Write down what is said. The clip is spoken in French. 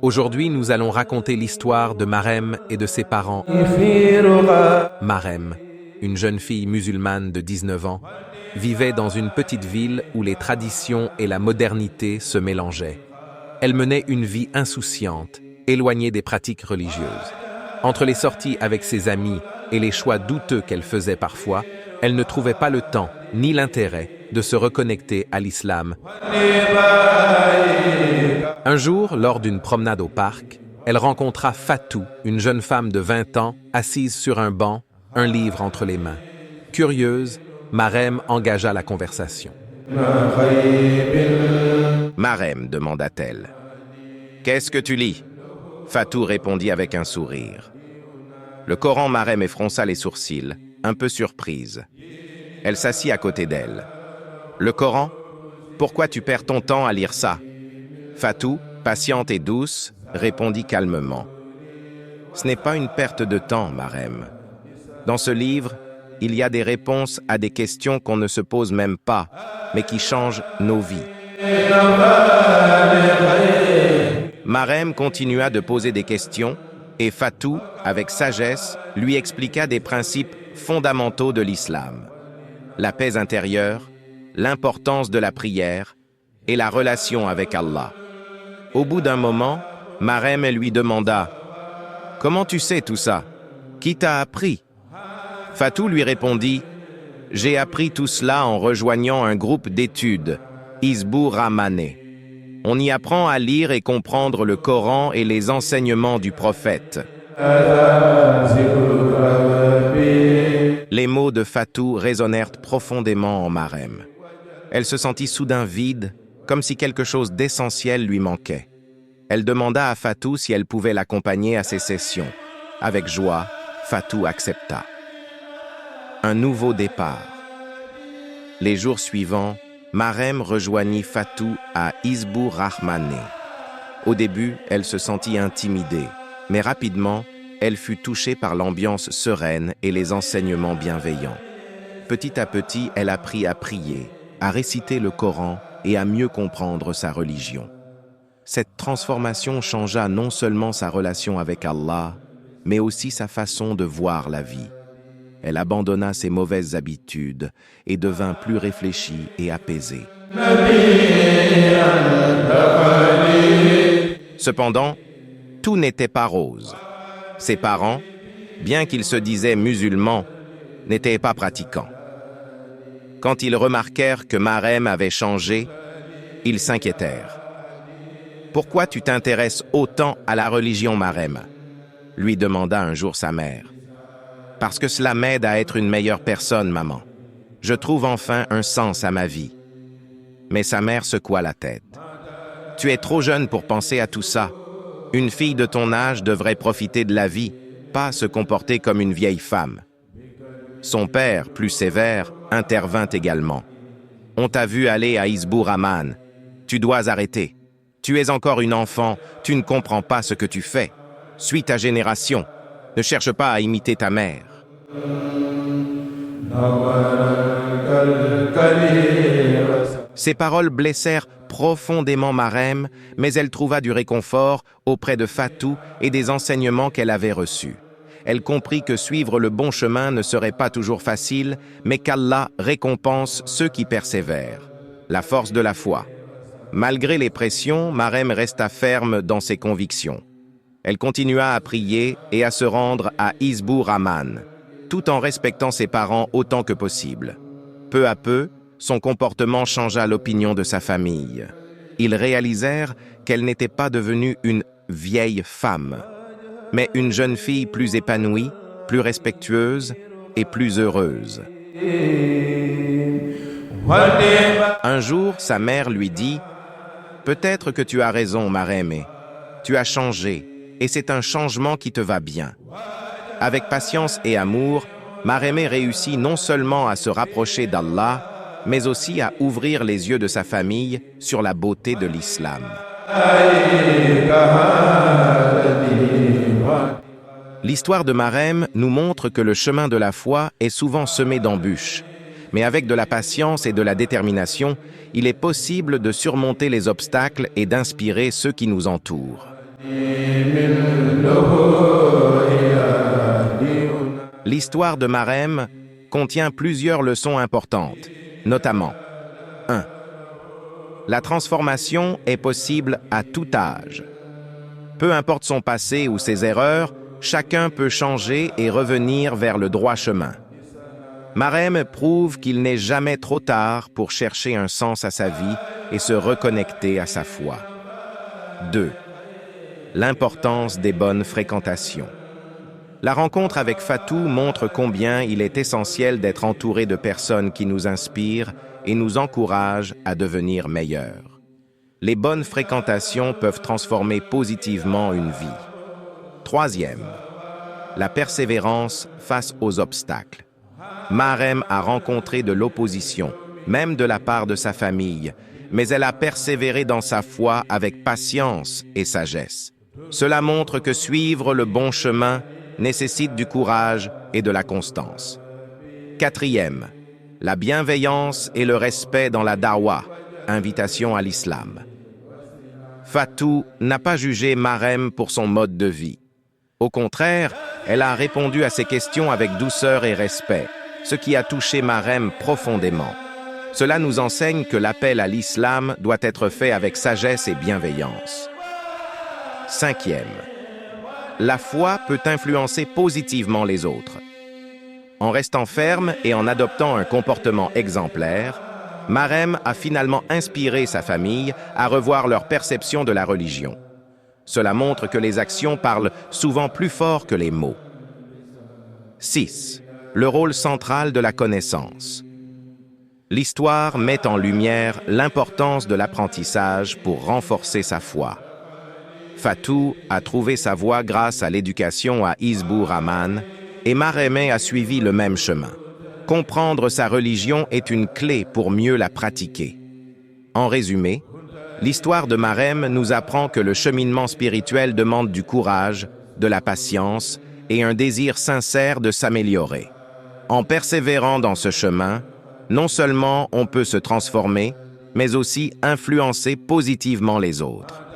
Aujourd'hui, nous allons raconter l'histoire de Marem et de ses parents. Marem, une jeune fille musulmane de 19 ans, vivait dans une petite ville où les traditions et la modernité se mélangeaient. Elle menait une vie insouciante, éloignée des pratiques religieuses. Entre les sorties avec ses amis et les choix douteux qu'elle faisait parfois, elle ne trouvait pas le temps ni l'intérêt de se reconnecter à l'islam. Un jour, lors d'une promenade au parc, elle rencontra Fatou, une jeune femme de 20 ans, assise sur un banc, un livre entre les mains. Curieuse, Marem engagea la conversation. Marem, demanda-t-elle. Qu'est-ce que tu lis? Fatou répondit avec un sourire. Le Coran. Marem effronça les sourcils, un peu surprise. Elle s'assit à côté d'elle. Le Coran? Pourquoi tu perds ton temps à lire ça? Fatou, patiente et douce, répondit calmement. Ce n'est pas une perte de temps, Marem. Dans ce livre, il y a des réponses à des questions qu'on ne se pose même pas, mais qui changent nos vies. Marem continua de poser des questions, et Fatou, avec sagesse, lui expliqua des principes fondamentaux de l'islam. La paix intérieure, l'importance de la prière et la relation avec Allah. Au bout d'un moment, Marem lui demanda « Comment tu sais tout ça? Qui t'a appris ?» Fatou lui répondit « J'ai appris tout cela en rejoignant un groupe d'études, Hizbur Rahmane. On y apprend à lire et comprendre le Coran et les enseignements du prophète. » Les mots de Fatou résonnèrent profondément en Marem. Elle se sentit soudain vide, comme si quelque chose d'essentiel lui manquait. Elle demanda à Fatou si elle pouvait l'accompagner à ses sessions. Avec joie, Fatou accepta. Un nouveau départ. Les jours suivants, Marem rejoignit Fatou à Hizbur Rahmane. Au début, elle se sentit intimidée, mais rapidement, elle fut touchée par l'ambiance sereine et les enseignements bienveillants. Petit à petit, elle apprit à prier, à réciter le Coran et à mieux comprendre sa religion. Cette transformation changea non seulement sa relation avec Allah, mais aussi sa façon de voir la vie. Elle abandonna ses mauvaises habitudes et devint plus réfléchie et apaisée. Cependant, tout n'était pas rose. Ses parents, bien qu'ils se disaient musulmans, n'étaient pas pratiquants. Quand ils remarquèrent que Marem avait changé, ils s'inquiétèrent. « Pourquoi tu t'intéresses autant à la religion, Marem ?» lui demanda un jour sa mère. « Parce que cela m'aide à être une meilleure personne, maman. Je trouve enfin un sens à ma vie. » Mais sa mère secoua la tête. « Tu es trop jeune pour penser à tout ça. Une fille de ton âge devrait profiter de la vie, pas se comporter comme une vieille femme. » Son père, plus sévère, intervint également. « On t'a vu aller à Hizbur Rahmane. Tu dois arrêter. Tu es encore une enfant, tu ne comprends pas ce que tu fais. Suis ta génération. Ne cherche pas à imiter ta mère. » Ces paroles blessèrent profondément Marem, mais elle trouva du réconfort auprès de Fatou et des enseignements qu'elle avait reçus. Elle comprit que suivre le bon chemin ne serait pas toujours facile, mais qu'Allah récompense ceux qui persévèrent. La force de la foi. Malgré les pressions, Marem resta ferme dans ses convictions. Elle continua à prier et à se rendre à Hizbur Rahmane, tout en respectant ses parents autant que possible. Peu à peu, son comportement changea l'opinion de sa famille. Ils réalisèrent qu'elle n'était pas devenue une vieille femme, mais une jeune fille plus épanouie, plus respectueuse et plus heureuse. Un jour, sa mère lui dit « Peut-être que tu as raison, Marem, tu as changé, et c'est un changement qui te va bien. » Avec patience et amour, Marem réussit non seulement à se rapprocher d'Allah, mais aussi à ouvrir les yeux de sa famille sur la beauté de l'islam. L'histoire de Marem nous montre que le chemin de la foi est souvent semé d'embûches. Mais avec de la patience et de la détermination, il est possible de surmonter les obstacles et d'inspirer ceux qui nous entourent. L'histoire de Marem contient plusieurs leçons importantes, notamment 1. La transformation est possible à tout âge. Peu importe son passé ou ses erreurs, chacun peut changer et revenir vers le droit chemin. Marem prouve qu'il n'est jamais trop tard pour chercher un sens à sa vie et se reconnecter à sa foi. 2. L'importance des bonnes fréquentations. La rencontre avec Fatou montre combien il est essentiel d'être entouré de personnes qui nous inspirent et nous encouragent à devenir meilleurs. Les bonnes fréquentations peuvent transformer positivement une vie. 3. La persévérance face aux obstacles. Marem a rencontré de l'opposition, même de la part de sa famille, mais elle a persévéré dans sa foi avec patience et sagesse. Cela montre que suivre le bon chemin nécessite du courage et de la constance. 4. La bienveillance et le respect dans la dawa, invitation à l'islam. Fatou n'a pas jugé Marem pour son mode de vie. Au contraire, elle a répondu à ses questions avec douceur et respect, ce qui a touché Marem profondément. Cela nous enseigne que l'appel à l'islam doit être fait avec sagesse et bienveillance. 5. La foi peut influencer positivement les autres. En restant ferme et en adoptant un comportement exemplaire, Marem a finalement inspiré sa famille à revoir leur perception de la religion. Cela montre que les actions parlent souvent plus fort que les mots. 6. Le rôle central de la connaissance. L'histoire met en lumière l'importance de l'apprentissage pour renforcer sa foi. Fatou a trouvé sa voie grâce à l'éducation à Hizbur Rahman et Marem a suivi le même chemin. Comprendre sa religion est une clé pour mieux la pratiquer. En résumé, l'histoire de Marem nous apprend que le cheminement spirituel demande du courage, de la patience et un désir sincère de s'améliorer. En persévérant dans ce chemin, non seulement on peut se transformer, mais aussi influencer positivement les autres.